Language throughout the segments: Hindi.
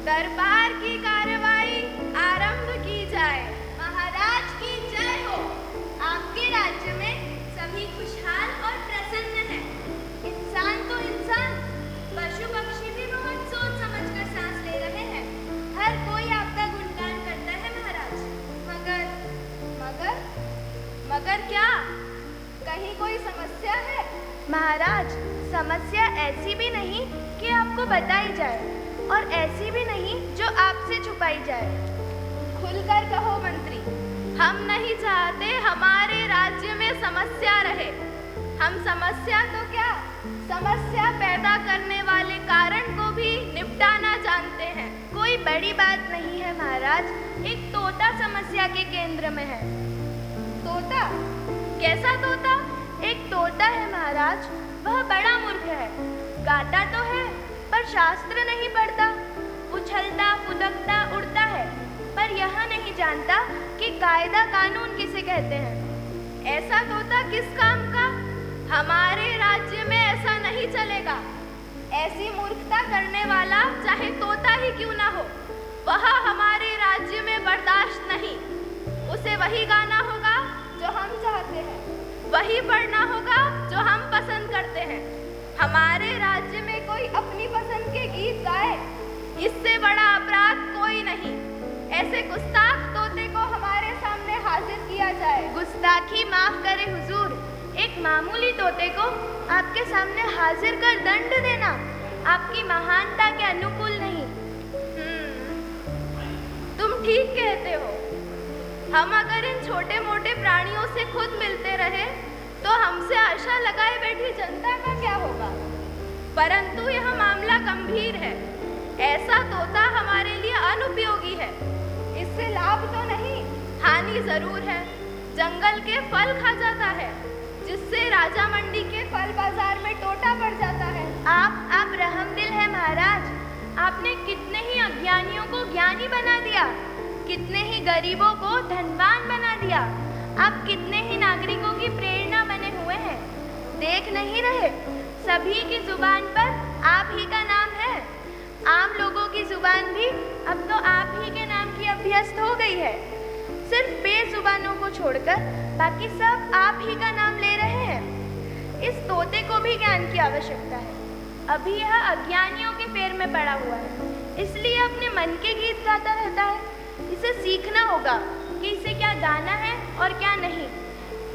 दरबार की कार्रवाई आरंभ की जाए। महाराज की जय हो। आपके राज्य में सभी खुशहाल और प्रसन्न हैं। इंसान तो इंसान, पशु पक्षी भी बहुत सोच समझकर सांस ले रहे हैं। हर कोई आपका गुणगान करता है महाराज। मगर क्या कहीं कोई समस्या है? महाराज, समस्या ऐसी भी नहीं कि आपको बताई जाए और ऐसी भी नहीं जो आपसे छुपाई जाए। खुलकर कहो मंत्री। हम नहीं चाहते हमारे राज्य में समस्या रहे। हम समस्या तो क्या, समस्या पैदा करने वाले कारण को भी निपटाना जानते हैं। कोई बड़ी बात नहीं है महाराज, एक तोता समस्या के केंद्र में है। तोता? कैसा तोता? एक तोता है महाराज, वह बड़ा मूर्ख है। गाता तो है पर शास्त्र नहीं पढ़ता, उछलता फुदकता उड़ता है पर यह नहीं जानता कि कायदा कानून किसे कहते हैं। ऐसा तोता किस काम का? हमारे राज्य में ऐसा नहीं चलेगा। ऐसी मूर्खता करने वाला चाहे तोता ही क्यों ना हो, वह हमारे राज्य में बर्दाश्त नहीं। उसे वही गाना होगा जो हम चाहते हैं, वही पढ़ना होगा जो हम पसंद करते हैं। हमारे राज्य में कोई अपनी पसंद के गीत गाए, इससे बड़ा अपराध कोई नहीं। ऐसे गुस्ताख तोते को हमारे सामने हाजिर किया जाए। गुस्ताखी माफ करे हुजूर, एक मामूली तोते को आपके सामने हाजिर कर दंड देना आपकी महानता के अनुकूल नहीं। तुम ठीक कहते हो। हम अगर इन छोटे मोटे प्राणियों से खुद मिलते रहे तो हमसे आशा लगाए बैठी जनता का क्या होगा? परंतु यह मामला गंभीर है। ऐसा तोता हमारे लिए अनुपयोगी है। इससे लाभ तो नहीं, हानि जरूर है। जंगल के फल खा जाता है, जिससे राजा मंडी के फल बाजार में टोटा पड़ जाता है। आप रहमदिल है महाराज। आपने कितने ही अज्ञानियों को ज्ञानी बना दिया, कितने ही गरीबों को धनवान बना दिया। आप कितने ही नागरिकों की प्रेरणा बने हुए हैं। देख नहीं रहे, सभी की जुबान पर आप ही का नाम है। आम लोगों की जुबान भी अब तो आप ही के नाम की अभ्यस्त हो गई है। सिर्फ बेजुबानों को छोड़कर बाकी सब आप ही का नाम ले रहे हैं। इस तोते को भी ज्ञान की आवश्यकता है। अभी यह अज्ञानियों के पैर में पड़ा हुआ है, इसलिए अपने मन के गीत गाता रहता है। इसे सीखना होगा कि इसे क्या गाना है और क्या नहीं,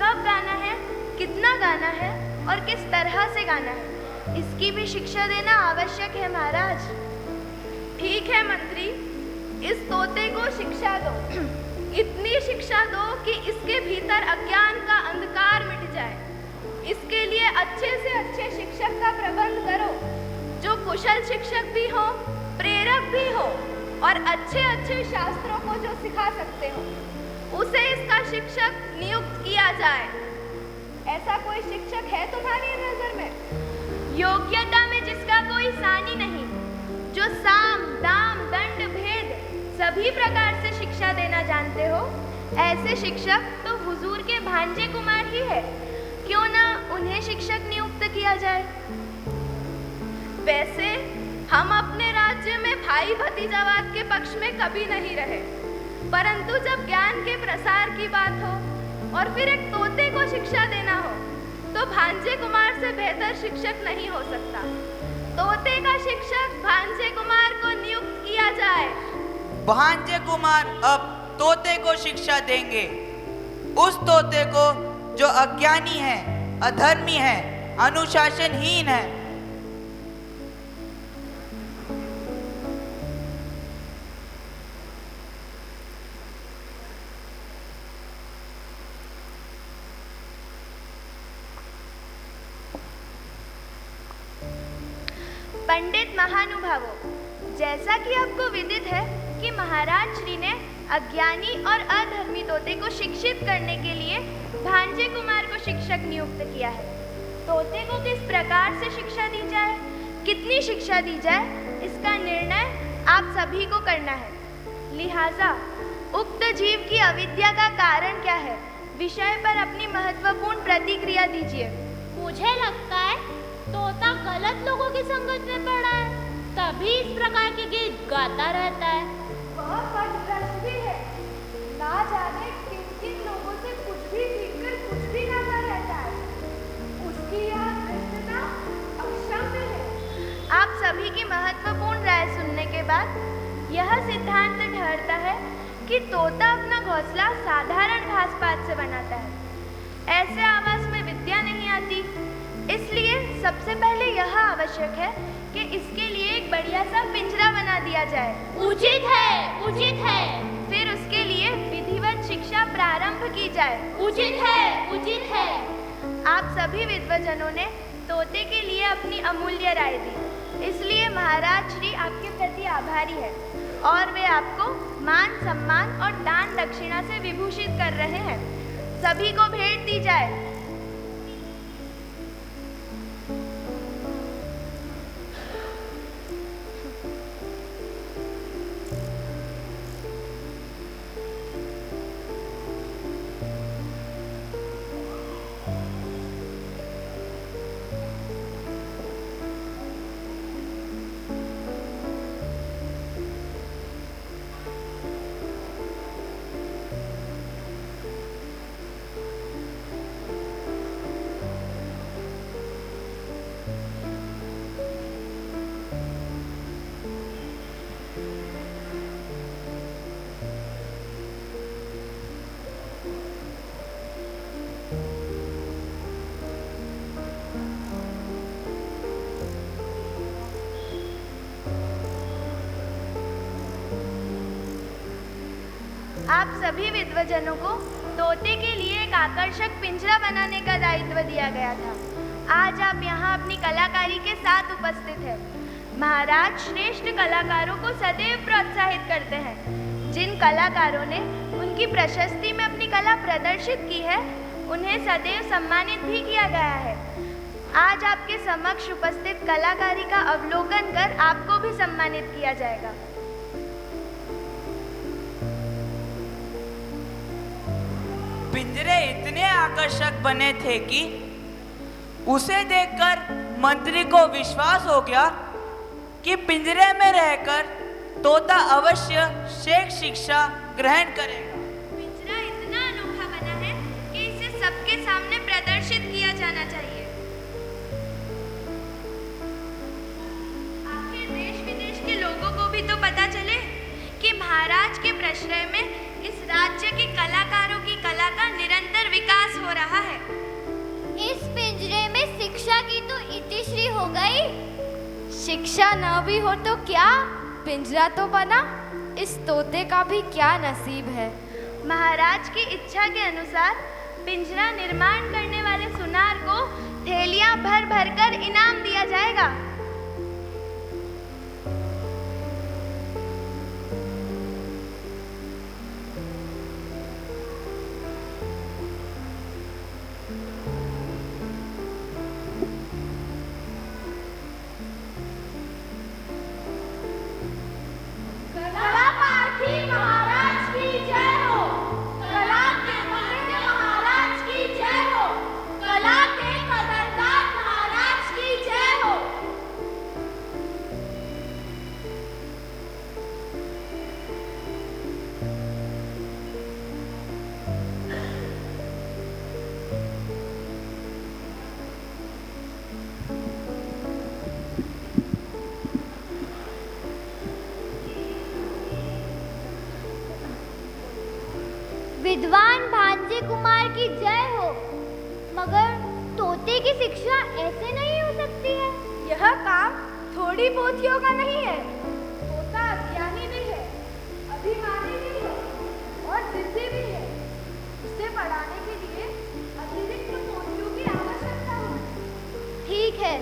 कब गाना है, कितना गाना है और किस तरह से गाना है। इसकी भी शिक्षा देना आवश्यक है महाराज। ठीक है मंत्री, इस तोते को शिक्षा दो। इतनी शिक्षा दो कि इसके भीतर अज्ञान का अंधकार मिट जाए। इसके लिए अच्छे से अच्छे शिक्षक का प्रबंध करो, जो कुशल शिक्षक भी हो, प्रेरक भी हो और अच्छे अच्छे शास्त्रों को जो सिखा सकते हो, उसे इसका शिक्षक नियुक्त किया जाए। ऐसा कोई शिक्षक है तुम्हारी नजर में? योग्यता में जिसका कोई सानी नहीं, जो साम दाम दंड भेद सभी प्रकार से शिक्षा देना जानते हो, ऐसे शिक्षक तो हुजूर के भांजे कुमार ही है। क्यों ना उन्हें शिक्षक नियुक्त किया जाए? वैसे हम अपने राज्य में भाई भतीजावाद के पक्ष में कभी नहीं रहे, परंतु जब ज्ञान के प्रसार की बात हो और फिर एक तोते को शिक्षा देना हो, तो भांजे कुमार से बेहतर शिक्षक नहीं हो सकता। तोते का शिक्षक भांजे कुमार को नियुक्त किया जाए। भांजे कुमार अब तोते को शिक्षा देंगे, उस तोते को जो अज्ञानी है, अधर्मी है, अनुशासनहीन है। पंडित महानुभावों, जैसा कि आपको विदित है कि महाराज श्री ने अज्ञानी और अधर्मी तोते को शिक्षित करने के लिए भांजे कुमार को शिक्षक नियुक्त किया है। तोते को किस प्रकार से शिक्षा दी जाए, कितनी शिक्षा दी जाए, इसका निर्णय आप सभी को करना है। लिहाजा उक्त जीव की अविद्या का कारण क्या है, विषय पर अपनी महत्वपूर्ण प्रतिक्रिया दीजिए। मुझे लगता है तोता गलत लोगों की संगत में पड़ा है। तभी इस प्रकार के गीत गाता रहता है। वह पथभ्रष्ट भी है, ना जाने किन किन लोगों से कुछ भी सीखकर कुछ भी गाता रहता है। उसकी यह भ्रष्टता अक्षम्य है। आप सभी की महत्वपूर्ण राय सुनने के बाद यह सिद्धांत ठहरता है कि तोता अपना घोंसला साधारण घास पात से बनाता है। ऐसे आवास में विद्या नहीं आती, इसलिए सबसे पहले यह आवश्यक है कि इसके लिए एक बढ़िया सा पिंजरा बना दिया जाए। उचित है, उचित है। फिर उसके लिए विधिवत शिक्षा प्रारंभ की जाए। उचित है, उचित है। आप सभी विद्वजनों ने तोते के लिए अपनी अमूल्य राय दी, इसलिए महाराज श्री आपके प्रति आभारी है और वे आपको मान सम्मान और दान दक्षिणा से विभूषित कर रहे हैं। सभी को भेंट दी जाए। आप सभी विद्वजनों को तोते के लिए एक आकर्षक पिंजरा बनाने का दायित्व दिया गया था। आज आप यहाँ अपनी कलाकारी के साथ उपस्थित हैं। महाराज श्रेष्ठ कलाकारों को सदैव प्रोत्साहित करते हैं। जिन कलाकारों ने उनकी प्रशस्ति में अपनी कला प्रदर्शित की है, उन्हें सदैव सम्मानित भी किया गया है। आज आपके समक्ष उपस्थित कलाकारी का अवलोकन कर आपको भी सम्मानित किया जाएगा। पिंजरे इतने आकर्षक बने थे कि उसे देखकर मंत्री को विश्वास हो गया कि पिंजरे में रहकर तोता अवश्य श्रेष्ठ शिक्षा ग्रहण करेगा। पिंजरा इतना अनोखा बना है कि इसे सबके सामने प्रदर्शित किया जाना चाहिए। आखिर देश विदेश के लोगों को भी तो पता चले कि महाराज के प्रश्रय में इस राज्य के कलाकारों की कला का निरंतर विकास हो रहा है। इस पिंजरे में शिक्षा की तो इतिश्री हो गई। शिक्षा न भी हो तो क्या, पिंजरा तो बना। इस तोते का भी क्या नसीब है। महाराज की इच्छा के अनुसार पिंजरा निर्माण करने वाले सुनार को थैलियां भर भर कर इनाम दिया जाएगा। विद्वान भांजे कुमार की जय हो। मगर तोते की शिक्षा ऐसे नहीं हो सकती है। यह काम थोड़ी पोथियों का नहीं है। तोता अज्ञानी भी है, अभिमानी भी है और जिद्दी भी है। उसे पढ़ाने के लिए अतिरिक्त पोथियों की आवश्यकता होगी। ठीक है।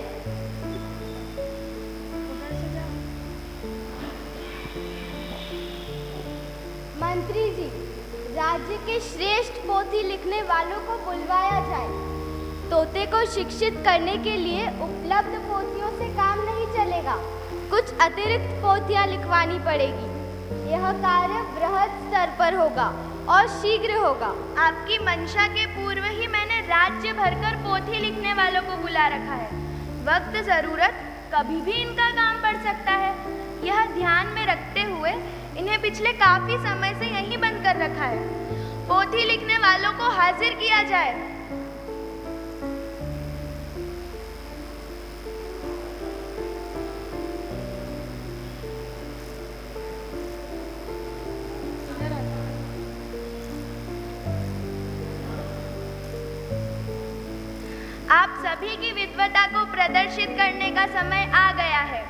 मंत्री जी, राज्य के श्रेष्ठ पोथी लिखने वालों को बुलवाया जाए। तोते को शिक्षित करने के लिए उपलब्ध पोथियों से काम नहीं चलेगा, कुछ अतिरिक्त पोथियां लिखवानी पड़ेगी। यह कार्य बृहद स्तर पर होगा और शीघ्र होगा। आपकी मंशा के पूर्व ही मैंने राज्य भरकर पोथी लिखने वालों को बुला रखा है। वक्त जरूरत कभी भी इनका काम बढ़ सकता है। यह ध्यान में रखते हुए इन्हें पिछले काफी समय से यहीं बंद कर रखा है। पोथी लिखने वालों को हाजिर किया जाए। आप सभी की विद्वता को प्रदर्शित करने का समय आ गया है।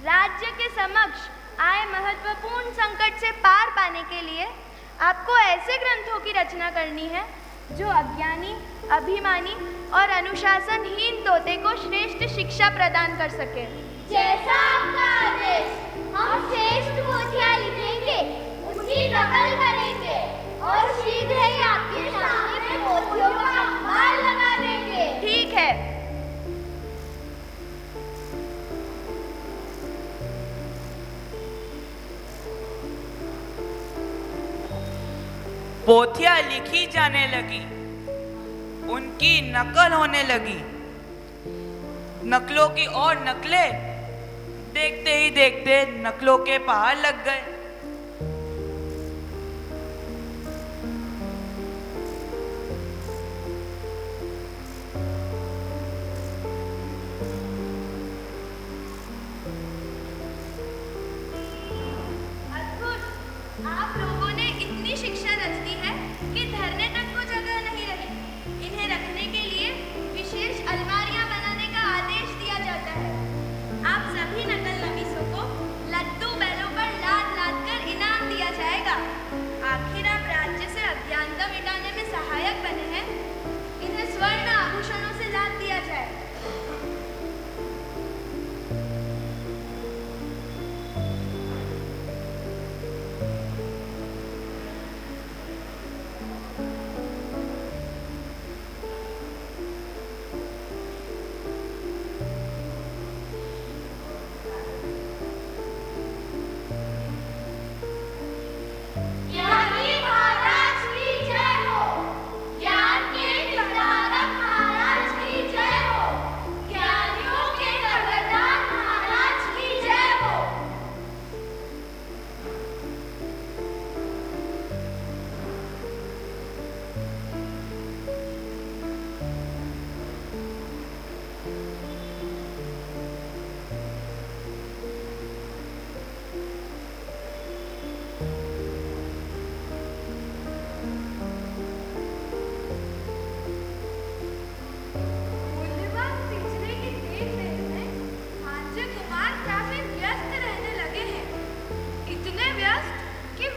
राज्य के समक्ष आए महत्वपूर्ण संकट से पार पाने के लिए आपको ऐसे ग्रंथों की रचना करनी है जो अज्ञानी, अभिमानी और अनुशासनहीन तोते को श्रेष्ठ शिक्षा प्रदान कर सके। जैसा आपका आदेश। हम श्रेष्ठ पोथियां लिखेंगे, उसकी नकल करेंगे और शीघ्र ही आपके सामने पोथियों का अखबार लगा देंगे। ठीक है। पोथियां लिखी जाने लगी, उनकी नकल होने लगी। नकलों की और नकलें, देखते ही देखते नकलों के पहाड़ लग गए। आप लोगों ने इतनी शिक्षा रच दी है कि धरने तक को जगह नहीं रही। इन्हें रखने के लिए विशेष अलमारियां बनाने का आदेश दिया जाता है। आप सभी नकल नवीसों को लद्दू बैलों पर लाद लाद कर इनाम दिया जाएगा। आखिर आप राज्य से अज्ञानता मिटाने में सहायक बने हैं, इन्हें स्वर्ण आभूषणों से लाद दिया जाए।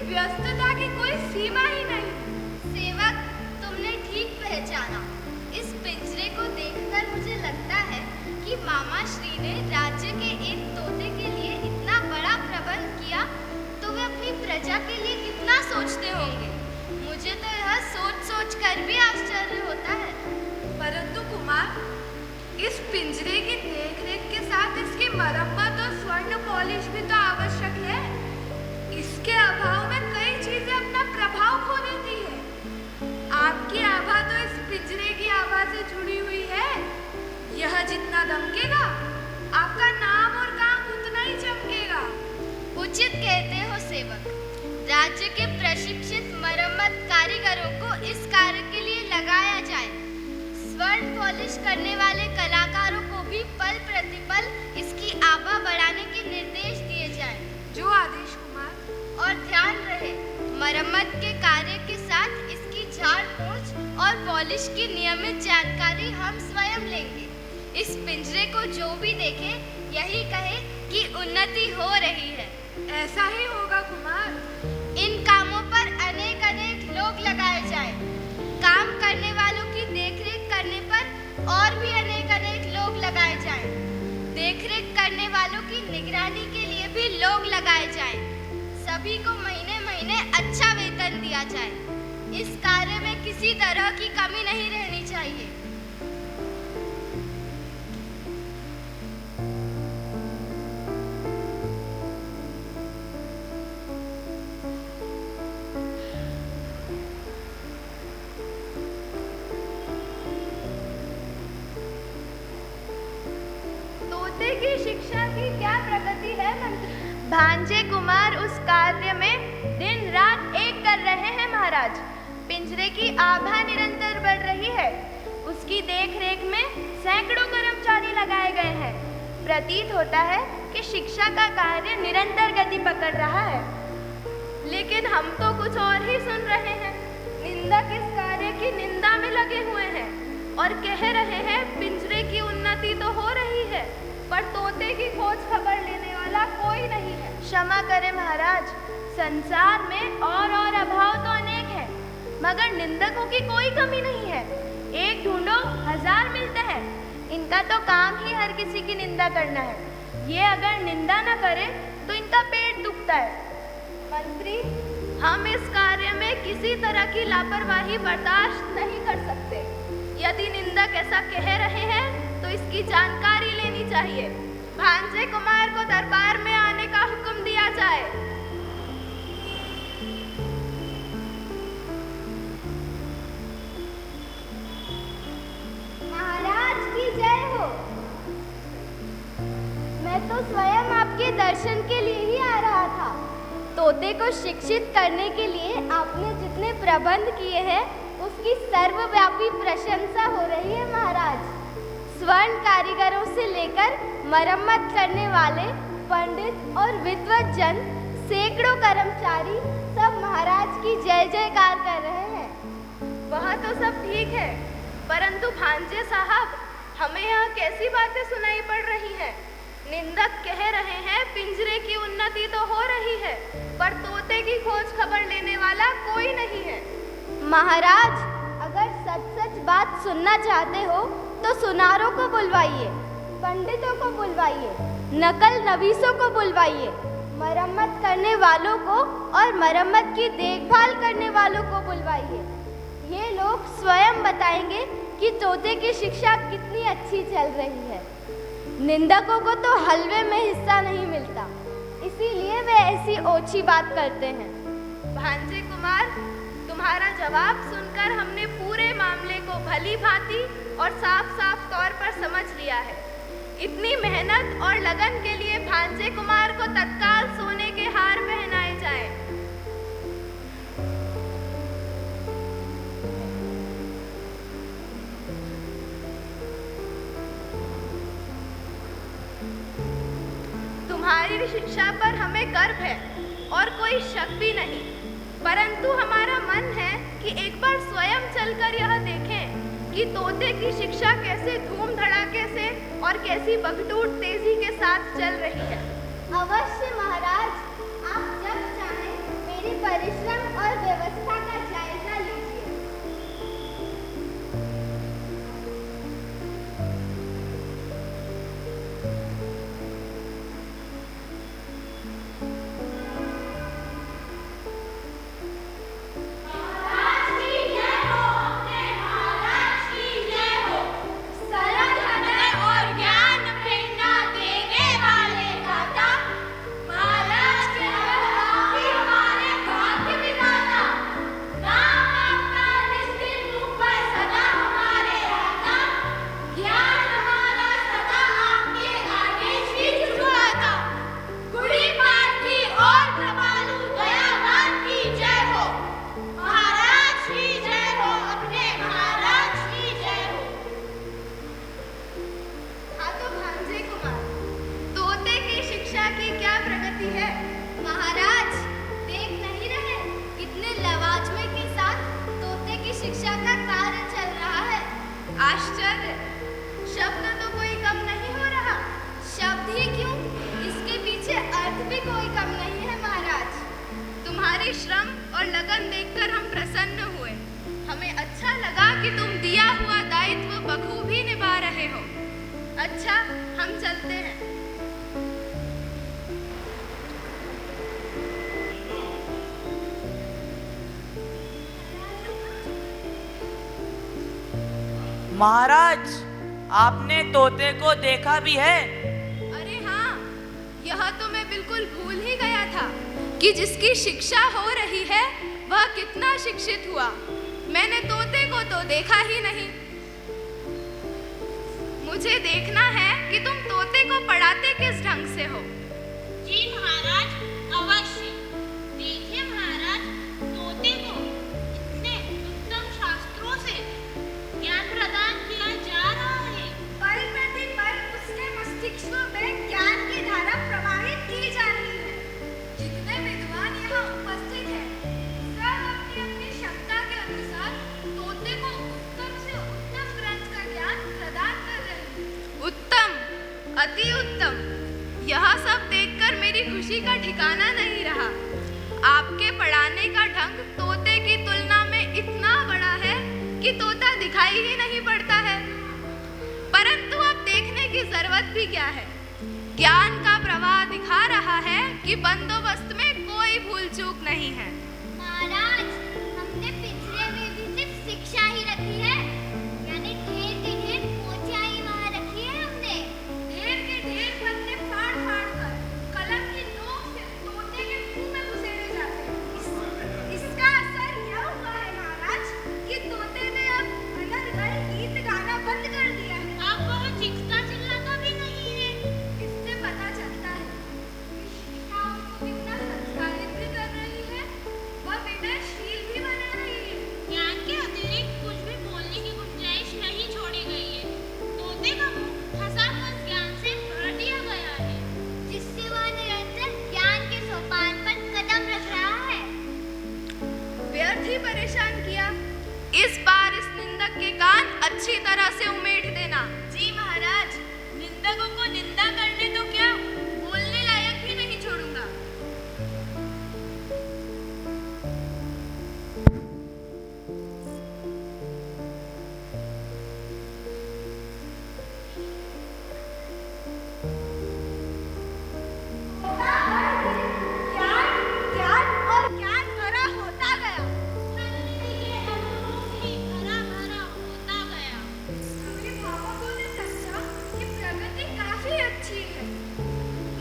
व्यस्तता की कोई सीमा ही नहीं। सेवक, तुमने ठीक पहचाना। इस पिंजरे को देखकर मुझे लगता है कि मामा श्री ने राज्य के एक तोते के लिए इतना बड़ा प्रबंध किया, तो वे अपनी प्रजा के लिए कितना सोचते होंगे। मुझे तो यह सोच सोच कर भी आश्चर्य होता है। परंतु कुमार, इस पिंजरे की देखरेख के साथ इसकी मरम्मत और स्वर्ण पॉलिश भी तो आवश्यक है। इसके अभाव में कई चीजें अपना प्रभाव खो देती है। आपकी आभा तो इस पिंजरे की आभा से जुड़ी हुई है। यह जितना दमकेगा, आपका नाम और काम उतना ही चमकेगा। उचित कहते हो सेवक। राज्य के प्रशिक्षित मरम्मत कारीगरों को इस कार्य के लिए लगाया जाए। स्वर्ण पॉलिश करने वाले कलाकारों को भी पल प्रतिपल इसकी आभा बढ़ाने के निर्देश दिए जाएं। जो आदेश कुमार। और ध्यान रहे, मरम्मत के कार्य के साथ इसकी झाड़ पोंछ और पॉलिश की नियमित जानकारी हम स्वयं लेंगे। इस पिंजरे को जो भी देखे यही कहे कि उन्नति हो रही है। ऐसा ही होगा कुमार। इन कामों पर अनेक अनेक लोग लगाए जाएं। काम करने वालों की देखरेख करने पर और भी अनेक अनेक लोग लगाए जाएं। देखरेख करने वालों की निगरानी के लिए भी लोग लगाए जाएं। सभी को महीने महीने अच्छा वेतन दिया जाए। इस कार्य में किसी तरह की कमी नहीं रहनी चाहिए। तोते की भांजे कुमार उस कार्य में दिन रात एक कर रहे हैं महाराज। पिंजरे की आभा निरंतर बढ़ रही है। उसकी देखरेख में सैकड़ों कर्मचारी लगाए गए हैं। प्रतीत होता है कि शिक्षा का कार्य निरंतर गति पकड़ रहा है। लेकिन हम तो कुछ और ही सुन रहे हैं। निंदक इस कार्य की निंदा में लगे हुए हैं और कह रहे हैं पिंजरे की उन्नति तो हो रही है, पर तोते की खोज खबर लेने वाला कोई नहीं है। क्षमा करें महाराज, संसार में और अभाव तो अनेक है, मगर निंदकों की कोई कमी नहीं है। एक ढूंढो 1000 मिलते हैं। इनका तो काम ही हर किसी की निंदा करना है। ये अगर निंदा न करे तो इनका पेट दुखता है। मंत्री, हम इस कार्य में किसी तरह की लापरवाही बर्दाश्त नहीं कर सकते। यदि निंदक ऐसा कह रहे हैं तो इसकी जानकारी लेनी चाहिए। भांजे कुमार को दरबार में आने का हुक्म दिया जाए। महाराज की जय हो। मैं तो स्वयं आपके दर्शन के लिए ही आ रहा था। तोते को शिक्षित करने के लिए आपने जितने प्रबंध किए हैं उसकी सर्वव्यापी प्रशंसा हो रही है महाराज। स्वर्ण कारीगरों से लेकर मरम्मत करने वाले पंडित और विद्वत जन, सैकड़ों कर्मचारी सब महाराज की जय जयकार कर रहे हैं। वह तो सब ठीक है, परंतु भांजे साहब, हमें यहाँ कैसी बातें सुनाई पड़ रही हैं। निंदक कह रहे हैं पिंजरे की उन्नति तो हो रही है, पर तोते की खोज खबर लेने वाला कोई नहीं है। महाराज, अगर सच सच बात सुनना चाहते हो तो सुनारों को बुलवाइए, पंडितों को बुलवाइए, नकल नवीसों को बुलवाइए, मरम्मत करने वालों को और मरम्मत की देखभाल करने वालों को बुलवाइए। ये लोग स्वयं बताएंगे कि तोते की शिक्षा कितनी अच्छी चल रही है। निंदकों को तो हलवे में हिस्सा नहीं मिलता, इसीलिए वे ऐसी ओछी बात करते हैं। भांजे कुमार, तुम्हारा जवाब सुनकर हमने पूरे मामले को भली भांति और साफ साफ तौर पर समझ लिया है। इतनी मेहनत और लगन के लिए भांजे कुमार को तत्काल सोने के हार पहनाए जाएं। तुम्हारी शिक्षा पर हमें गर्व है और कोई शक भी नहीं, परंतु हमारा मन है कि एक बार स्वयं चलकर यह देखें कि तोते की शिक्षा कैसे धूम धड़ाके से और कैसी बगटूट तेजी के साथ चल रही है। अवश्य महाराज, आप जब चाहें मेरी परिश्रम और व्यवस्था का जायजा लीजिए। आश्चर्य, शब्द तो कोई कम नहीं हो रहा। शब्द ही क्यों, इसके पीछे अर्थ भी कोई कम नहीं है महाराज। तुम्हारी श्रम और लगन देखकर हम प्रसन्न हुए। हमें अच्छा लगा कि तुम दिया हुआ दायित्व बखूबी निभा रहे हो। अच्छा, हम चलते हैं। महाराज, आपने तोते को देखा भी है? अरे हाँ, यह तो मैं बिल्कुल भूल ही गया था कि जिसकी शिक्षा हो रही है वह कितना शिक्षित हुआ। मैंने तोते को तो देखा ही नहीं। मुझे देखना है कि तुम तोते को पढ़ाते किस ढंग से हो। जी महाराज, जितने विद्वान यहाँ उपस्थित हैं, सब अपनी अपनी क्षमता के अनुसार तोते को उत्तम से उत्तम ग्रंथ का ज्ञान प्रदान कर रहे हैं। उत्तम, अति उत्तम। यह सब देखकर मेरी खुशी का ठिकाना नहीं रहा। आपके पढ़ाने का ढंग तोते की तुलना में इतना बड़ा है कि तोता दिखाई ही नहीं पड़ता है। परंतु अब देखने की जरूरत भी क्या है? ज्ञान का प्रवाह दिखा रहा है कि बंदोबस्त में कोई भूल चूक नहीं है। महाराज, हमने पिंजरे में भी सिर्फ शिक्षा ही रखी है, यानी ढेर के ढेर पोचियां ही वहाँ रखी है हमने। ढेर के ढेर पत्ते फाड़ फाड़ कर कलम की नोक से तोते के मुंह में घुसेड़े जाते हैं। इसका असर यह हुआ है महाराज कि तोते ने अब अनर्गल गीत गाना बंद कर दिया है। अब वह चीखता चिल्लाता भी नहीं है। इससे पता चलता है कि शिक्षा उसको कितना संस्कारित भी कर रही है, वह विनयशील भी बना रही है। ज्ञान के अतिरिक्त कुछ भी बोलने की गुंजाइश नहीं छोड़ी गई है। तोते का मुंह खसाखस ज्ञान से भर दिया गया है, जिससे वह निरंतर ज्ञान के सोपान पर कदम रख रहा है। व्यर्थ ही परेशान किया। इस बार इस निंदक के कान अच्छी तरह से उमेट देना। जी महाराज, निंदकों को निंदा करने तो क्या, बोलने लायक भी नहीं छोड़ूंगा। ज्ञान और ज्ञान भरा होता गया। भरा भरा होता गया। अभिभावकों ने समझा कि प्रगति काफी अच्छी है।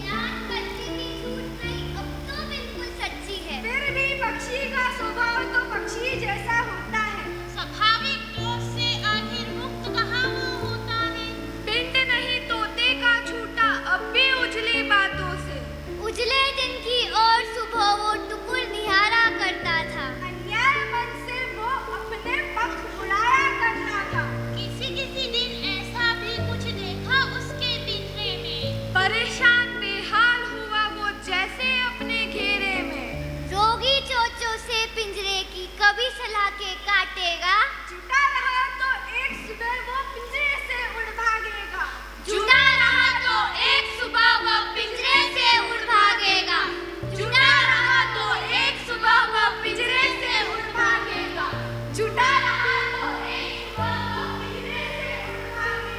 ज्ञान कच्ची की झूठ नहीं, अब तो बिल्कुल सच्ची है। फिर भी पक्षी का स्वभाव तो पक्षी जैसा होता है। स्वाभाविक दोष से आखिर मुक्त कहाँ वो होता है। पिंड नहीं तोते का छूटा अब भी उजली बातों से। उजले दिन की ओर सुबह वो टुकुर निहारा करता था। अन्याय मन से वो अपने पंख उड़ाया करता था। किसी किसी दिन ऐसा भी कुछ देखा उसके पिंजरे में। परेशान बेहाल हुआ वो जैसे अपने घेरे में। रोगी चोचों से पिंजरे की कभी सलाखें काटेगा। जुटा रहा तो एक सुबह वो पिंजरे से उड़ भागेगा। जुटा रहा तो एक सुबह वह पिंजरे से उड़ भागेगा। जुटा रहा तो एक सुबह वो पिंजरे से उड़ भागेगा। जुटा रहा तो एक सुबह वो पिंजरे से उड़ भागेगा।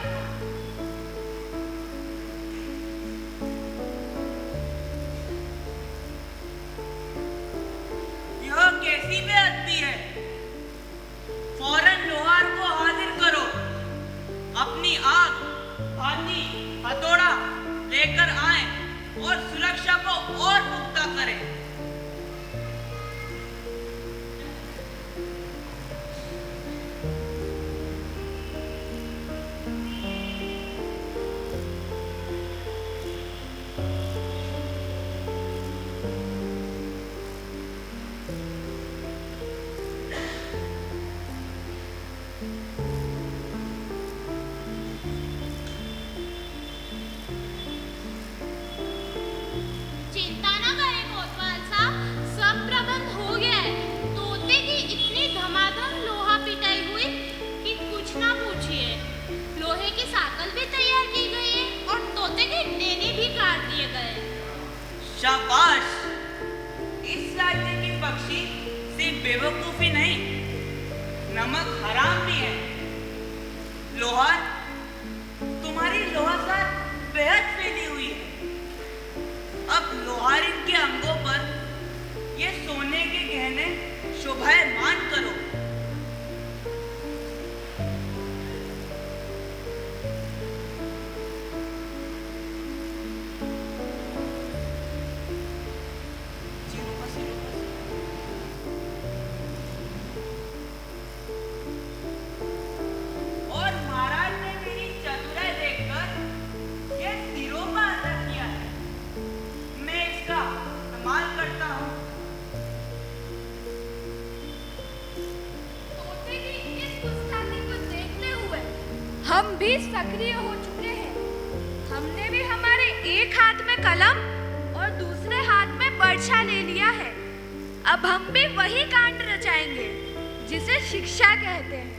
यह कैसी बेअदबी है? फौरन लोहार को हाजिर करो। अपनी आग, हाथी, हथौड़ा लेकर आए और सुरक्षा को और पुख्ता करें। चिंता न करें कोतवाल साहब, सब प्रबंध हो गया है। तोते की इतनी धमाधम लोहा पिटाई हुई कि कुछ ना पूछिए। लोहे की साकल भी तैयार की गई है और तोते के डेने भी काट दिए गए। शाबाश! इस राज्य की पक्षी सिर्फ बेवकूफी नहीं, नमक हराम भी है। लोहार, तुम्हारी लोहासार बेहद फैली हुई है। अब लोहारिन के अंगों पर ये सोने के गहने शोभायमान करो। और महाराज ने मेरी चतुराई देखकर ये सिरों पर असर किया है। मैं इसका इस्तेमाल करता हूँ। तोते की इस गुस्ताखी को देखते हुए हम भी सक्रिय हो चुके हैं। हमने भी हमारे एक हाथ में कलम और दूसरे हाथ में वर्षा ले लिया है, अब हम भी वही कांड रचाएंगे जिसे शिक्षा कहते हैं।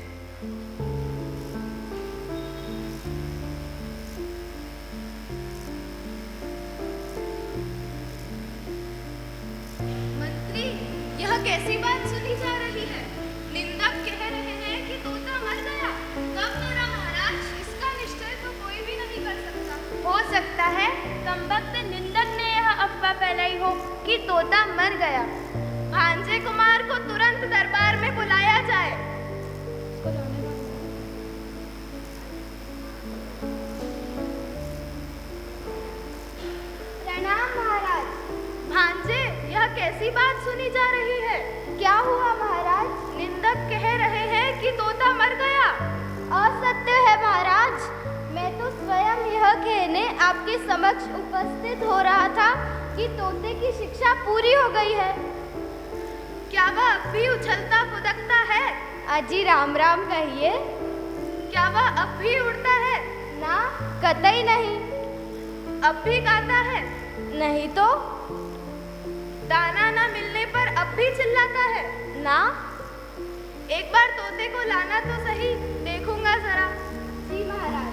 मंत्री, यह कैसी बात सुनी जा रही है? निंदक कह रहे हैं कि तोता मर गया। कब मरा महाराज? इसका निश्चय तो कोई भी नहीं कर सकता। हो सकता है कमबख्त निंदक ने यह अफवाह फैलाई हो कि तोता मर गया। भांजे कुमार को तुरंत दरबार में बुलाया जाए। प्रणाम महाराज। भांजे, यह कैसी बात सुनी जा रही है? क्या हुआ महाराज? निंदक कह रहे हैं कि तोता मर गया। असत्य है महाराज। मैं तो स्वयं यह कहने आपके समक्ष उपस्थित हो रहा था कि तोते की शिक्षा पूरी हो गई है। क्या वह अब भी उछलता फुदकता है? अजी राम राम कहिए। क्या वह अब भी उड़ता है? ना, कतई नहीं। अब भी गाता है? नहीं तो। दाना न मिलने पर अब भी चिल्लाता है? ना। एक बार तोते को लाना तो सही, देखूंगा जरा। जी महाराज।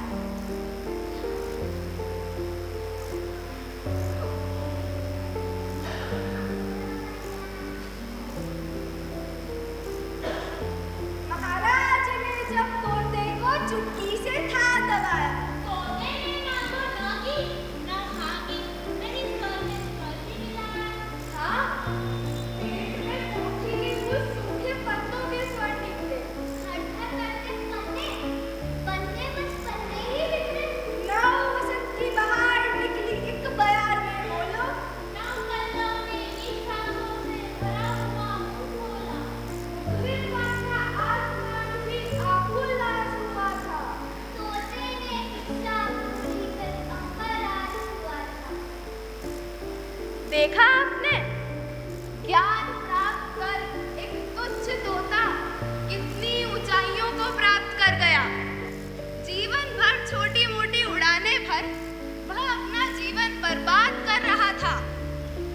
महाराज ने जब तोते को चुटकी से था दबाया, तोते ने ना तो न की, ना हाँ की, नहीं स्वर में स्वर भी मिलाया। हाँ, पेट में पोथी के कुछ सूखे पत्तों के स्वर निकले। खटखट करके पन्ने, पन्ने बस पन्ने ही बिखरे। नौ वसंत की बहार निकली एक बयार में, बोलो। नौ कलियों ने निशानों से भरा हुआ मुंह खोला। फिर बांधा आसमान भी आहुलास हुआ था। तोते ने शिक्षा पूरी कर अम्बराज हुआ था। देखा आपने? ज्ञान प्राप्त कर एक तुच्छ तोता कितनी ऊंचाइयों को प्राप्त कर गया। जीवन भर छोटी मोटी उड़ाने भर वह अपना जीवन बर्बाद कर रहा था।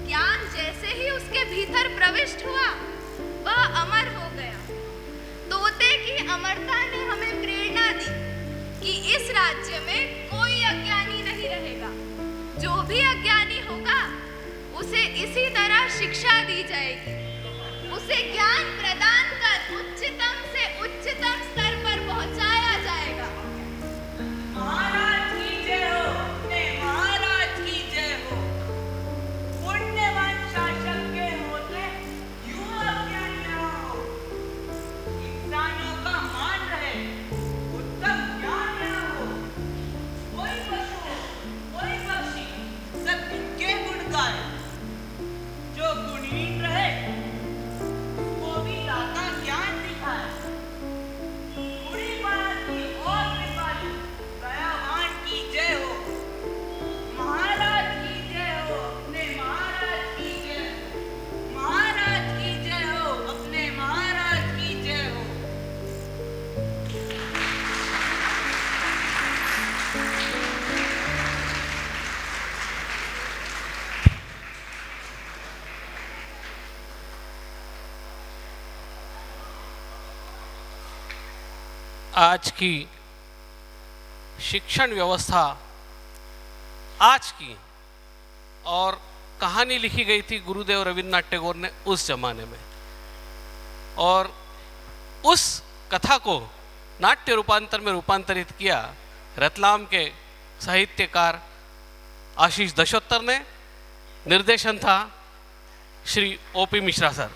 ज्ञान जैसे ही उसके भीतर प्रविष्ट हुआ, वह अमर हो गया। तोते की अमरता ने हमें प्रेरणा दी कि इस राज्य में कोई अज्ञानी नहीं रहेगा। जो भी अज्ञानी होगा उसे इसी तरह शिक्षा दी जाएगी। उसे ज्ञान प्रदान कर उच्चतम से उच्चतम स्तर पर पहुंचाया जाएगा। महाराज की जय हो, अपने महाराज की जय हो। पुण्यवान शासक के होते यूं अज्ञानी ना हो। इंसानों का मान रहे, उत्तम ज्ञान ना हो। कोई पशु, कोई पक्षी सब इनके गुण गाए। जो गुणहीन रहे, वो भी दाता ज्ञान दिखाए। गुणी बात की और कृपालु, दयावान की जय हो। महाराज की जय हो, अपने महाराज की जय हो। महाराज की जय हो, अपने महाराज की जय हो। आज की शिक्षण व्यवस्था आज की और कहानी लिखी गई थी गुरुदेव रविन्द्रनाथ टैगोर ने उस जमाने में, और उस कथा को नाट्य रूपांतर में रूपांतरित किया रतलाम के साहित्यकार आशीष दशोत्तर ने। निर्देशन था श्री O.P. मिश्रा सर।